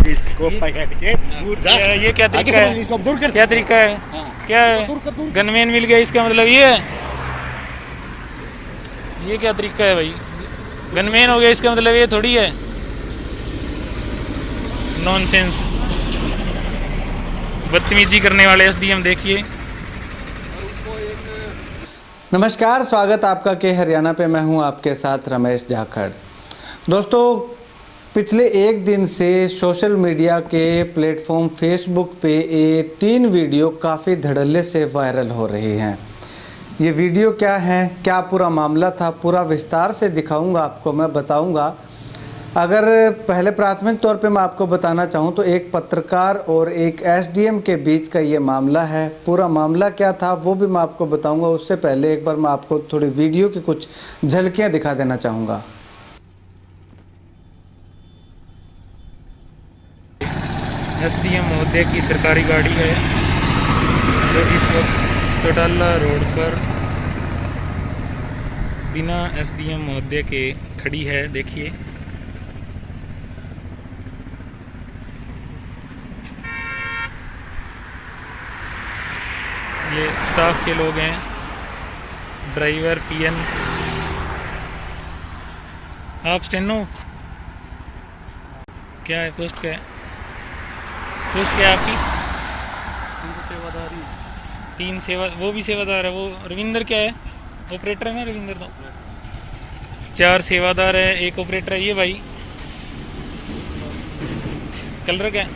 ये क्या तरीका है? क्या तरीका है? क्या है? गनमैन मिल गया इसका मतलब ये क्या तरीका है भाई? गनमैन हो गया इसका मतलब ये थोड़ी है। नॉनसेंस, बदतमीजी करने वाले एसडीएम देखिए। नमस्कार, स्वागत आपका के हरियाणा पे। मैं हूं आपके साथ रमेश जाखड़। दोस्तों, पिछले एक दिन से सोशल मीडिया के प्लेटफॉर्म फेसबुक पे ये 3 वीडियो काफ़ी धड़ल्ले से वायरल हो रही हैं। ये वीडियो क्या है, क्या पूरा मामला था, पूरा विस्तार से दिखाऊंगा आपको, मैं बताऊंगा। अगर पहले प्राथमिक तौर पे मैं आपको बताना चाहूँ तो एक पत्रकार और एक एसडीएम के बीच का ये मामला है। पूरा मामला क्या था वो भी मैं आपको बताऊंगा। उससे पहले एक बार मैं आपको थोड़ी वीडियो की कुछ झलकियाँ दिखा देना चाहूँगा। एसडीएम महोदय की सरकारी गाड़ी है जो इस वक्त चौटाला रोड पर बिना एसडीएम महोदय के खड़ी है। देखिए, ये स्टाफ के लोग हैं, ड्राइवर, पीएन। आप स्टेनो क्या है? पोस्ट क्या है? पोस्ट क्या है आपकी? 3 सेवा, वो भी सेवादार है। वो रविंदर क्या है? ऑपरेटर है ना रविंदर? तो 4 सेवादार है, 1 ऑपरेटर है। ये भाई कलर क्या है?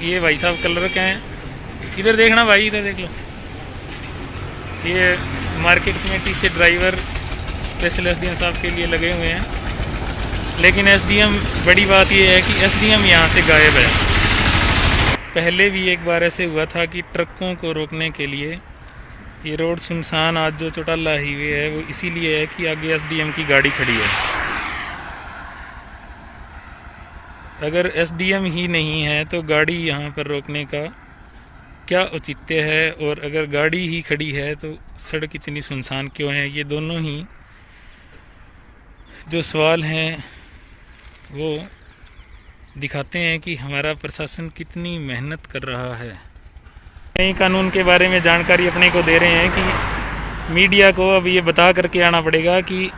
ये भाई साहब कलर क्या है? इधर देखना भाई, इधर देख लो। ये मार्केट कमेटी से ड्राइवर स्पेशल एसडीएम साहब के लिए लगे हुए हैं। लेकिन एसडीएम, बड़ी बात ये है कि एसडीएम यहाँ से गायब है। पहले भी एक बार ऐसे हुआ था कि ट्रकों को रोकने के लिए ये रोड सुनसान, आज जो चौटाला हाईवे है वो इसीलिए है कि आगे एसडीएम की गाड़ी खड़ी है। अगर एसडीएम ही नहीं है तो गाड़ी यहाँ पर रोकने का क्या औचित्य है? और अगर गाड़ी ही खड़ी है तो सड़क इतनी सुनसान क्यों है? ये दोनों ही जो सवाल हैं वो दिखाते हैं कि हमारा प्रशासन कितनी मेहनत कर रहा है। नए कानून के बारे में जानकारी अपने को दे रहे हैं कि मीडिया को अब ये बता करके आना पड़ेगा कि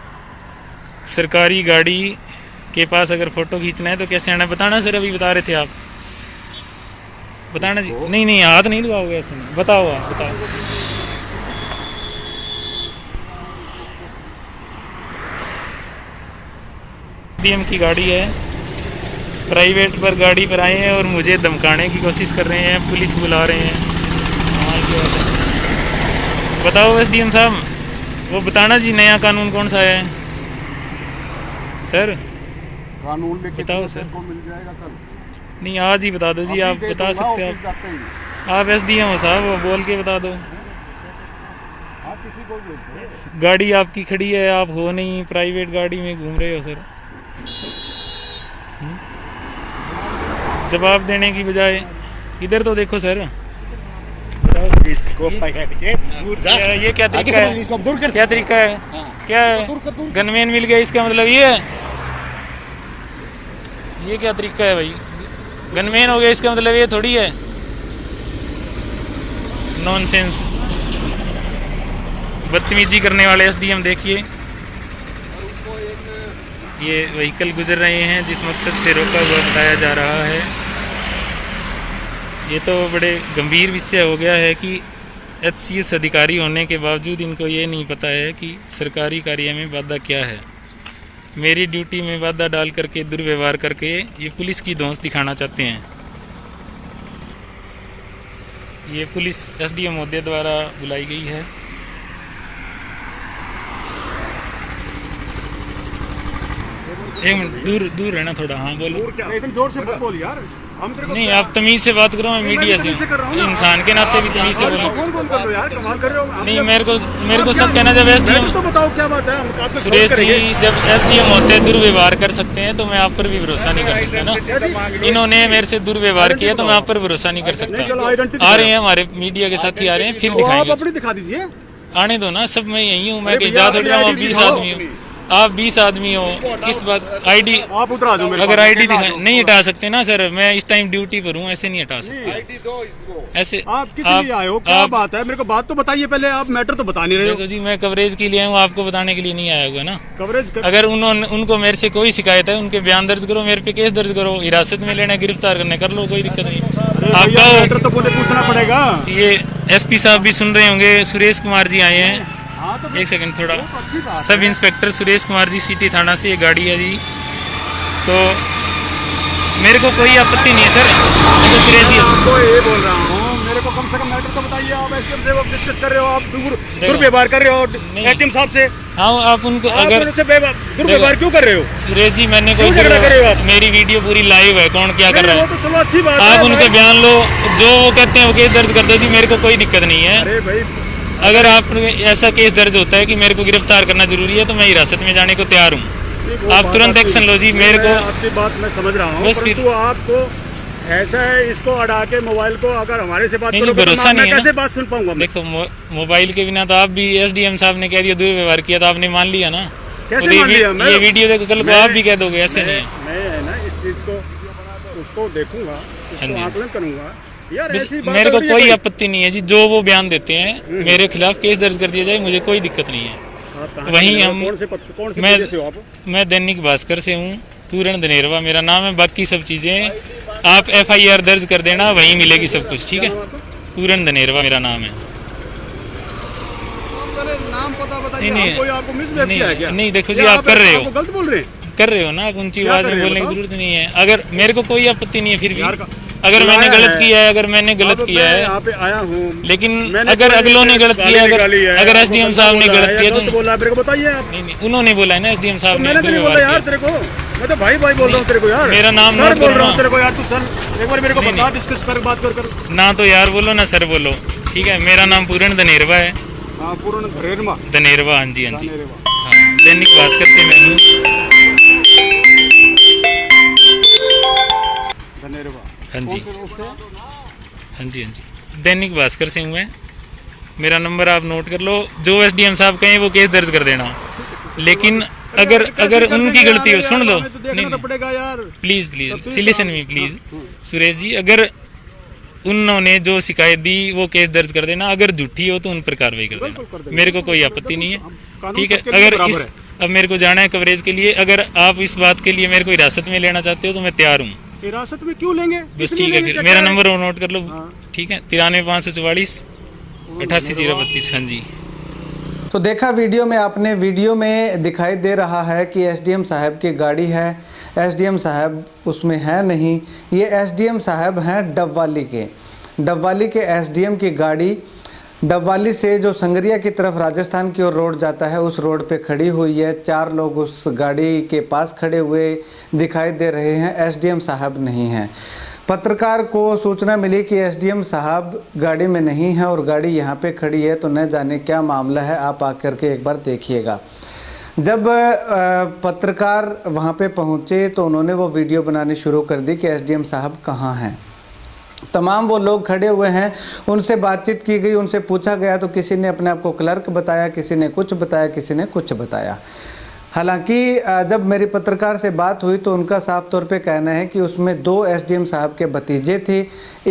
सरकारी गाड़ी के पास अगर फ़ोटो खींचना है तो कैसे आना। बताना सर, अभी बता रहे थे आप, बताना जी। नहीं, हाथ नहीं लगाओगे ऐसे में। बताओ, आप बताओ। एसडीएम की गाड़ी है, प्राइवेट पर गाड़ी पर आए हैं और मुझे धमकाने की कोशिश कर रहे हैं, पुलिस बुला रहे हैं। बताओ एसडीएम साहब, वो बताना जी, नया कानून कौन सा है सर? कानून में बताओ सर। को मिल जाएगा कल? नहीं, आज ही बता दो जी। आप बता सकते हैं, आप एसडीएम हो साहब, वो बोल के बता दो। किसी को भी गाड़ी आपकी खड़ी है, आप हो नहीं, प्राइवेट गाड़ी में घूम रहे हो सर। जवाब देने की बजाय इधर तो देखो सर। ये क्या तरीका है? क्या तरीका है? क्या है? गनमैन मिल गया इसका मतलब ये क्या तरीका है भाई? गनमैन हो गया इसका मतलब ये थोड़ी है। नॉनसेंस, बदतमीजी करने वाले एसडीएम देखिए। ये व्हीकल गुजर रहे हैं जिस मकसद से रोका हुआ बताया जा रहा है। ये तो बड़े गंभीर विषय हो गया है कि एचसीएस अधिकारी होने के बावजूद इनको ये नहीं पता है कि सरकारी कार्य में बाधा क्या है। मेरी ड्यूटी में बाधा डाल करके, दुर्व्यवहार करके ये पुलिस की धौंस दिखाना चाहते हैं। ये पुलिस एसडीएम महोदय द्वारा बुलाई गई है। एक मिनट, दूर रहना थोड़ा। हाँ बोलो। एकदम जोर से मत बोल यार। हम तेरे को नहीं, आप तमीज से बात करो। मैं मीडिया से इंसान के नाते भी तमीज से बोलो। बोल कर लो यार, कमाल कर रहे हो। नहीं, मेरे को सब कहना, जब एसडीएम तो बताओ क्या बात है। सुरेश जी, जब एसडीएम होते हैं दुर्व्यवहार कर सकते हैं तो मैं आप पर भी भरोसा नहीं कर सकता ना। इन्होंने मेरे से दुर्व्यवहार किया तो मैं आप पर भरोसा नहीं कर सकता। आ रहे हैं हमारे मीडिया के साथी, आ रहे हैं, फिर दिखाएंगे। अपनी दिखा दीजिए। आने दो ना, सब मैं यही हूँ। मैं कहीं जा थोड़ी रहा हूँ, 20 आदमी हूँ। आप 20 आदमी हो, किस बात आईडी आप उतर आ जाओ मेरे अगर पास। आईडी दिखा नहीं हटा सकते ना सर, मैं इस टाइम ड्यूटी पर हूँ, ऐसे नहीं हटा सकते ऐसे। आप किस लिए आए हो, क्या बात है, मेरे को बात तो बताइए पहले, आप मैटर तो बता नहीं रहे हो। देखो जी, मैं कवरेज के लिए हूँ, आपको बताने के लिए नहीं आया होगा ना। कवरेज अगर उनको मेरे से कोई शिकायत है, उनके बयान दर्ज करो, मेरे पे केस दर्ज करो, हिरासत में लेना, गिरफ्तार करने कर लो, कोई दिक्कत नहीं। आप मैटर तो मुझे पूछना पड़ेगा। ये एसपी साहब भी सुन रहे होंगे, सुरेश कुमार जी आए हैं। हाँ तो एक सेकंड थोड़ा, वो तो अच्छी बात सब है। इंस्पेक्टर सुरेश कुमार जी, सिटी थाना से ये गाड़ी है जी। तो मेरे को कोई आपत्ति नहीं है सर, मैं तो सुरेश जी आपको ये बोल रहा हूँ, मेरे को कम से कम मैटर तो बताइए। आप एसडीएम से डिस्कस कर रहे हो, आप दुर्व्यवहार कर रहे हो एसडीएम साहब से। हाँ, आप उनको आप अगर उनसे दुर्व्यवहार क्यों कर रहे हो? सुरेश जी, मैंने कोई क्यों झगड़ा कर रहे हो आप? मेरी वीडियो पूरी लाइव है, कौन क्या कर रहा वो है, तो चलो अच्छी बात है आप उनके भाई। बयान लो, जो वो कहते हैं वो केस दर्ज कर दो जी, मेरे को कोई दिक्कत नहीं है। अरे भाई, अगर आप ऐसा केस दर्ज होता है कि मेरे को गिरफ्तार करना जरूरी है, तो मैं हिरासत में जाने को तैयार हूँ। वो आप बात तुरंत आपकी- एक्शन लो जी, मेरे को आपकी बात मैं समझ रहा हूँ, बस फिर- परंतु आपको ऐसा है, इसको अड़ा के मोबाइल को अगर हमारे से बात नहीं जी, करोगे तो भरोसा नहीं मैं है कैसे ना। बात सुन पाऊंगा मैं? देखो, मोबाइल के बिना तो आप भी, एसडीएम साहब ने कह दिया दुर्व्यवहार किया, तो आपने मान लिया ना। कैसे और ये मान लिया? ये वीडियो देखो, कल को आप भी कह दोगे, ऐसे नहीं है। मैं है ना इस चीज को उसको देखूंगा, हाँ जी। उसको आकलन करूंगा यार, बस ऐसी बात मेरे को हो रही है कोई कोई। आपत्ति नहीं है जी, जो वो बयान देते हैं मेरे खिलाफ केस दर्ज कर दिया जाए, मुझे कोई दिक्कत नहीं है। आप कहाँ वहीं से हो? हम- कौन से मैं- पेज से हो आप? मैं दैनिक भास्कर से हूँ, पूरण धनेरवा मेरा नाम है। बाकी सब चीज़ें आप एफआईआर दर्ज कर देना, वहीं मिलेगी सब कुछ, ठीक है। पूरण धनेरवा मेरा नाम है। पहले नाम पता बताइए। नहीं, हम कोई आपको मिसबिहेव किया है क्या? नहीं, देखो जी, या आप कर रहे हो। आपको गलत बोल रहे हैं कर रहे हो ना, आप ऊंची क्या आवाज कर में रहे हो बोलने की बताओ? जरूरत नहीं है। अगर मेरे को कोई आपत्ति नहीं है, फिर भी यार अगर मैंने बुलाया गलत है। किया है, अगर मैंने गलत अब किया मैं है, यहाँ पे आया हूँ, लेकिन मैंने अगर कोई अगलों ने गलत गाली किया, निकाली है, अगर आपको एसडीएम गलत साहब ने बोला गलत है, किया गलत तो बोला है, मेरे को बताइए आप। नहीं, उन्होंने बोला है ना, एसडीएम साहब तो ने मैंने तो नहीं बोला दुर्व्यवहार यार किया। तेरे को, मैं तो भाई भाई बोल रहा हूँ तेरे को यार। मेरा नाम सर नोट बोल करो रहा हूँ ना। तेरे को यार, तू सर एक बार मेरे को नहीं, बता, डिस्कस कर, बात कर। ना तो यार बोलो ना सर बोलो, ठीक है। मेरा नाम पूरण धनेरवा है, हाँ, पूर्ण धनेरवा। धनेरवा, हाँ जी, हाँ जी। धनेरवा। हाँ, दैनिक भास्कर से मैं हूँ। धनेरवा। हाँ जी, कौन से रोड से? हाँ जी, हाँ जी, दैनिक भास्कर से हूँ मैं। मेरा नंबर आप नोट कर लो, जो एसडीएम साहब कहें वो केस दर्ज कर देना। लेकिन अगर कैसे कर उनकी देंगे गलती हो, यार, सुन लो, हमें तो देखना नहीं, तो पड़ेगा यार। प्लीज तो प्लीज please लिसन आप- मी प्लीज। हाँ, सुरेश जी, अगर उन्होंने जो शिकायत दी वो केस दर्ज कर देना, अगर झूठी हो तो उन पर कार्रवाई कर बिल्कुल कर देना, देंगे। मेरे को कोई आपत्ति नहीं है, कानून ठीक है। सबके लिए अगर बराबर इस अब मेरे को जाना है कवरेज के लिए, अगर आप इस बात के लिए मेरे को हिरासत में लेना चाहते हो तो मैं तैयार हूँ। हिरासत में क्यों लेंगे? बस इसलिए ठीक है, लेंगे, फिर क्या मेरा क्या नंबर नोट कर लो, हाँ। ठीक है। 93 544 88 032। हाँ जी। तो देखा वीडियो में आपने, वीडियो में दिखाई दे रहा है कि एसडीएम साहब की गाड़ी है, एसडीएम साहब उसमें है नहीं। ये एसडीएम साहब हैं डबवाली के एसडीएम की गाड़ी डबवाली से जो संगरिया की तरफ राजस्थान की ओर रोड जाता है, उस रोड पे खड़ी हुई है। 4 लोग उस गाड़ी के पास खड़े हुए दिखाई दे रहे हैं, एसडीएम साहब नहीं हैं। पत्रकार को सूचना मिली कि एसडीएम साहब गाड़ी में नहीं है और गाड़ी यहाँ पे खड़ी है, तो न जाने क्या मामला है, आप आकर के एक बार देखिएगा। जब पत्रकार वहाँ पे पहुँचे तो उन्होंने वो वीडियो बनानी शुरू कर दी कि एसडीएम साहब कहाँ हैं। तमाम वो लोग खड़े हुए हैं, उनसे बातचीत की गई, उनसे पूछा गया तो किसी ने अपने आप को क्लर्क बताया, किसी ने कुछ बताया, किसी ने कुछ बताया। हालांकि जब मेरी पत्रकार से बात हुई तो उनका साफ तौर पे कहना है कि उसमें 2 एसडीएम साहब के भतीजे थे,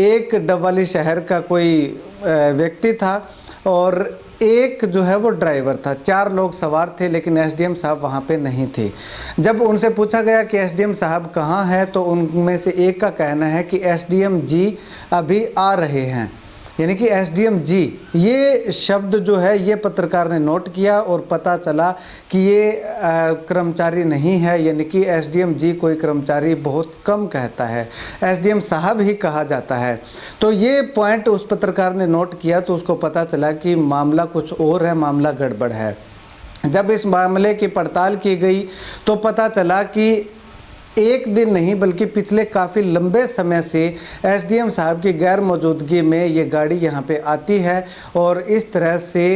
एक डबवाली शहर का कोई व्यक्ति था और एक जो है वो ड्राइवर था। 4 लोग सवार थे, लेकिन एसडीएम साहब वहाँ पे नहीं थे। जब उनसे पूछा गया कि एसडीएम साहब कहाँ हैं, तो उनमें से एक का कहना है कि एसडीएम जी अभी आ रहे हैं, यानी कि एसडीएम जी, ये शब्द जो है ये पत्रकार ने नोट किया और पता चला कि ये कर्मचारी नहीं है, यानी कि एसडीएम जी कोई कर्मचारी बहुत कम कहता है, एसडीएम साहब ही कहा जाता है। तो ये पॉइंट उस पत्रकार ने नोट किया तो उसको पता चला कि मामला कुछ और है, मामला गड़बड़ है। जब इस मामले की पड़ताल की गई तो पता चला कि एक दिन नहीं बल्कि पिछले काफ़ी लंबे समय से एसडीएम साहब की गैर मौजूदगी में ये गाड़ी यहाँ पे आती है और इस तरह से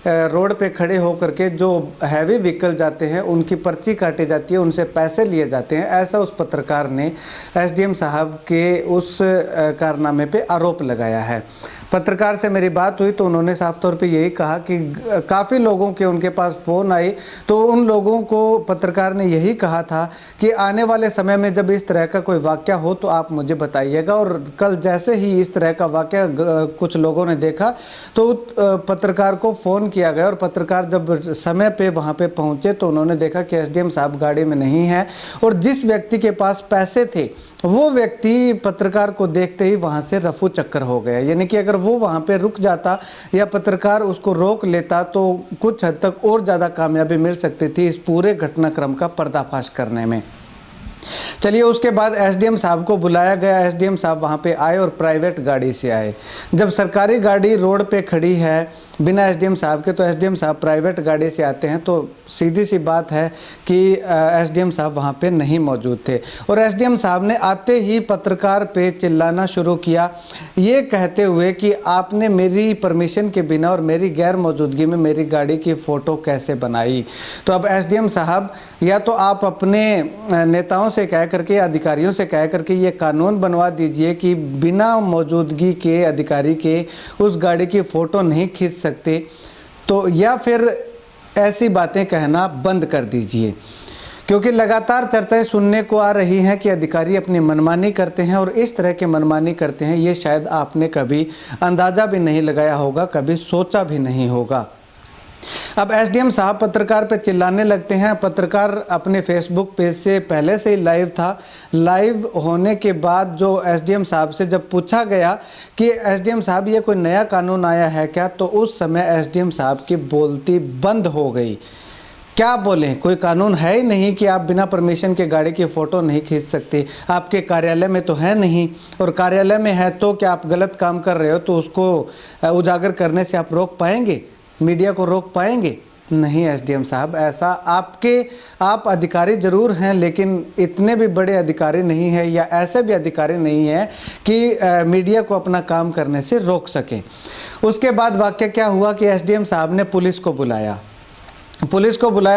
रोड पे खड़े होकर के जो हैवी व्हीकल जाते हैं उनकी पर्ची काटी जाती है, उनसे पैसे लिए जाते हैं। ऐसा उस पत्रकार ने एसडीएम साहब के उस कारनामे पे आरोप लगाया है। पत्रकार से मेरी बात हुई तो उन्होंने साफ तौर पे यही कहा कि काफ़ी लोगों के उनके पास फ़ोन आए, तो उन लोगों को पत्रकार ने यही कहा था कि आने वाले समय में जब इस तरह का कोई वाक़या हो तो आप मुझे बताइएगा। और कल जैसे ही इस तरह का वाक़या कुछ लोगों ने देखा तो पत्रकार को फ़ोन किया गया, और पत्रकार जब समय पे वहाँ पे पहुँचे तो उन्होंने देखा कि एसडीएम साहब गाड़ी में नहीं है, और जिस व्यक्ति के पास पैसे थे वो व्यक्ति पत्रकार को देखते ही वहाँ से रफू चक्कर हो गया। यानी कि अगर वो वहाँ पे रुक जाता या पत्रकार उसको रोक लेता तो कुछ हद तक और ज़्यादा कामयाबी मिल सकती थी इस पूरे घटनाक्रम का पर्दाफाश करने में। चलिए, उसके बाद एसडीएम साहब को बुलाया गया। एसडीएम साहब वहाँ पे आए और प्राइवेट गाड़ी से आए। जब सरकारी गाड़ी रोड पे खड़ी है बिना एसडीएम साहब के, तो एसडीएम साहब प्राइवेट गाड़ी से आते हैं, तो सीधी सी बात है कि एसडीएम साहब वहाँ पे नहीं मौजूद थे। और एसडीएम साहब ने आते ही पत्रकार पे चिल्लाना शुरू किया, ये कहते हुए कि आपने मेरी परमिशन के बिना और मेरी गैर मौजूदगी में मेरी गाड़ी की फ़ोटो कैसे बनाई। तो अब एसडीएम साहब, या तो आप अपने नेताओं से कह करके, अधिकारियों से कह करके ये कानून बनवा दीजिए कि बिना मौजूदगी के अधिकारी के उस गाड़ी की फ़ोटो नहीं खींच सकते, तो या फिर ऐसी बातें कहना बंद कर दीजिए। क्योंकि लगातार चर्चाएं सुनने को आ रही हैं कि अधिकारी अपनी मनमानी करते हैं, और इस तरह के मनमानी करते हैं ये शायद आपने कभी अंदाज़ा भी नहीं लगाया होगा, कभी सोचा भी नहीं होगा। अब एसडीएम साहब पत्रकार पे चिल्लाने लगते हैं। पत्रकार अपने फेसबुक पेज से पहले से ही लाइव था। लाइव होने के बाद जो एसडीएम साहब से जब पूछा गया कि एसडीएम साहब ये कोई नया कानून आया है क्या, तो उस समय एसडीएम साहब की बोलती बंद हो गई। क्या बोलें, कोई कानून है ही नहीं कि आप बिना परमिशन के गाड़ी की फ़ोटो नहीं खींच सकते। आपके कार्यालय में तो है नहीं, और कार्यालय में है तो क्या आप गलत काम कर रहे हो तो उसको उजागर करने से आप रोक पाएंगे, मीडिया को रोक पाएंगे? नहीं एसडीएम साहब, ऐसा आप अधिकारी ज़रूर हैं, लेकिन इतने भी बड़े अधिकारी नहीं हैं, या ऐसे भी अधिकारी नहीं हैं कि मीडिया को अपना काम करने से रोक सकें। उसके बाद वाक़या क्या हुआ कि एसडीएम साहब ने पुलिस को बुलाया।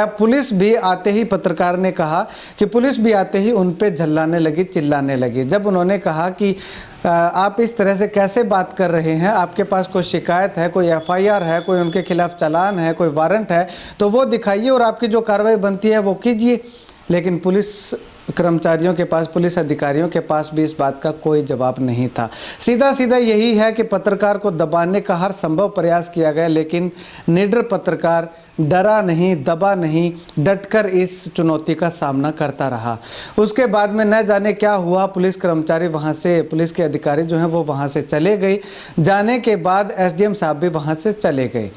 पुलिस भी आते ही, पत्रकार ने कहा कि पुलिस भी आते ही उन पे झल्लाने लगी, चिल्लाने लगी। जब उन्होंने कहा कि आप इस तरह से कैसे बात कर रहे हैं, आपके पास कोई शिकायत है, कोई एफआईआर है, कोई उनके खिलाफ चालान है, कोई वारंट है, तो वो दिखाइए और आपकी जो कार्रवाई बनती है वो कीजिए। लेकिन पुलिस कर्मचारियों के पास, पुलिस अधिकारियों के पास भी इस बात का कोई जवाब नहीं था। सीधा सीधा यही है कि पत्रकार को दबाने का हर संभव प्रयास किया गया, लेकिन निडर पत्रकार डरा नहीं, दबा नहीं, डटकर इस चुनौती का सामना करता रहा। उसके बाद में न जाने क्या हुआ, पुलिस कर्मचारी वहाँ से, पुलिस के अधिकारी जो हैं वो वहाँ से चले गए। जाने के बाद एसडीएम साहब भी वहाँ से चले गए।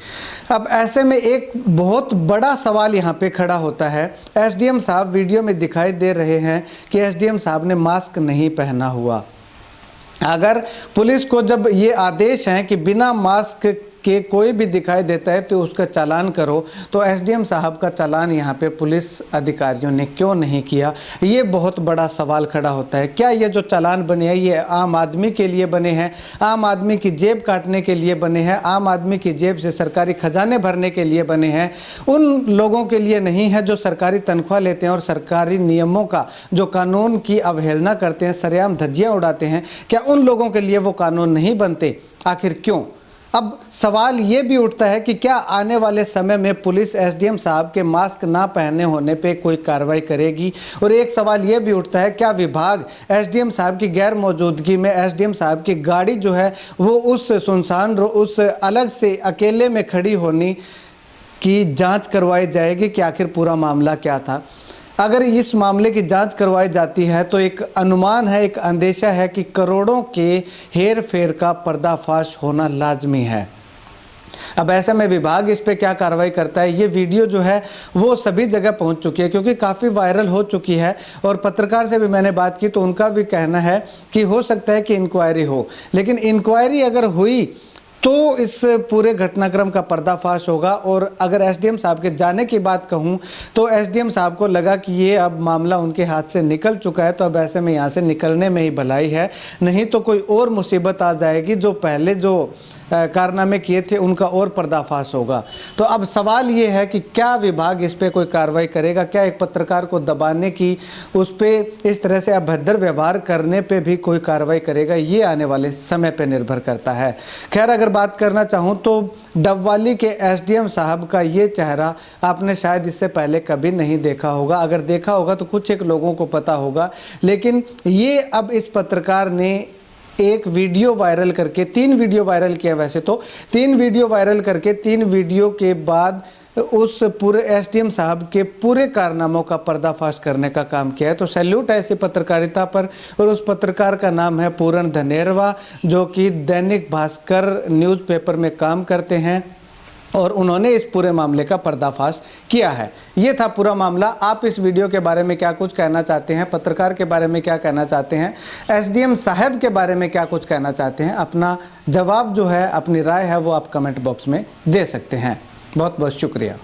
अब ऐसे में एक बहुत बड़ा सवाल यहाँ पे खड़ा होता है। एसडीएम साहब वीडियो में दिखाई दे रहे हैं कि एसडीएम साहब ने मास्क नहीं पहना हुआ। अगर पुलिस को जब ये आदेश है कि बिना मास्क के कोई भी दिखाई देता है तो उसका चालान करो, तो एसडीएम साहब का चालान यहाँ पे पुलिस अधिकारियों ने क्यों नहीं किया? ये बहुत बड़ा सवाल खड़ा होता है। क्या ये जो चालान बने हैं ये आम आदमी के लिए बने हैं, आम आदमी की जेब काटने के लिए बने हैं, आम आदमी की जेब से सरकारी खजाने भरने के लिए बने हैं? उन लोगों के लिए नहीं है जो सरकारी तनख्वाह लेते हैं और सरकारी नियमों का, जो कानून की अवहेलना करते हैं, सरेआम धज्जियाँ उड़ाते हैं, क्या उन लोगों के लिए वो कानून नहीं बनते? आखिर क्यों? अब सवाल ये भी उठता है कि क्या आने वाले समय में पुलिस एसडीएम साहब के मास्क ना पहने होने पे कोई कार्रवाई करेगी? और एक सवाल ये भी उठता है, क्या विभाग एसडीएम साहब की गैर मौजूदगी में एसडीएम साहब की गाड़ी जो है वो उस सुनसान, उस अलग से अकेले में खड़ी होने की जांच करवाई जाएगी कि आखिर पूरा मामला क्या था? अगर इस मामले की जांच करवाई जाती है तो एक अनुमान है, एक अंदेशा है कि करोड़ों के हेर फेर का पर्दाफाश होना लाजमी है। अब ऐसे में विभाग इस पे क्या कार्रवाई करता है? ये वीडियो जो है वो सभी जगह पहुंच चुकी है, क्योंकि काफ़ी वायरल हो चुकी है। और पत्रकार से भी मैंने बात की तो उनका भी कहना है कि हो सकता है कि इंक्वायरी हो, लेकिन इंक्वायरी अगर हुई तो इस पूरे घटनाक्रम का पर्दाफाश होगा। और अगर एसडीएम साहब के जाने की बात कहूं तो एसडीएम साहब को लगा कि ये अब मामला उनके हाथ से निकल चुका है, तो अब ऐसे में यहाँ से निकलने में ही भलाई है, नहीं तो कोई और मुसीबत आ जाएगी। जो पहले जो कारनामे किए थे उनका और पर्दाफाश होगा। तो अब सवाल ये है कि क्या विभाग इस पे कोई कार्रवाई करेगा, क्या एक पत्रकार को दबाने की, उस पे इस तरह से अभद्र व्यवहार करने पे भी कोई कार्रवाई करेगा, ये आने वाले समय पे निर्भर करता है। खैर अगर बात करना चाहूँ तो डबवाली के एसडीएम साहब का ये चेहरा आपने शायद इससे पहले कभी नहीं देखा होगा, अगर देखा होगा तो कुछ एक लोगों को पता होगा, लेकिन ये अब इस पत्रकार ने एक वीडियो वायरल करके, 3 वीडियो वायरल किया, वैसे तो 3 वीडियो वायरल करके 3 वीडियो के बाद उस पूरे एसडीएम साहब के पूरे कारनामों का पर्दाफाश करने का काम किया है। तो सैल्यूट है ऐसी पत्रकारिता पर। और उस पत्रकार का नाम है पूरन धनेरवा, जो कि दैनिक भास्कर न्यूज़पेपर में काम करते हैं और उन्होंने इस पूरे मामले का पर्दाफाश किया है। ये था पूरा मामला। आप इस वीडियो के बारे में क्या कुछ कहना चाहते हैं, पत्रकार के बारे में क्या कहना चाहते हैं, एसडीएम साहब के बारे में क्या कुछ कहना चाहते हैं, अपना जवाब जो है, अपनी राय है वो आप कमेंट बॉक्स में दे सकते हैं। बहुत बहुत शुक्रिया।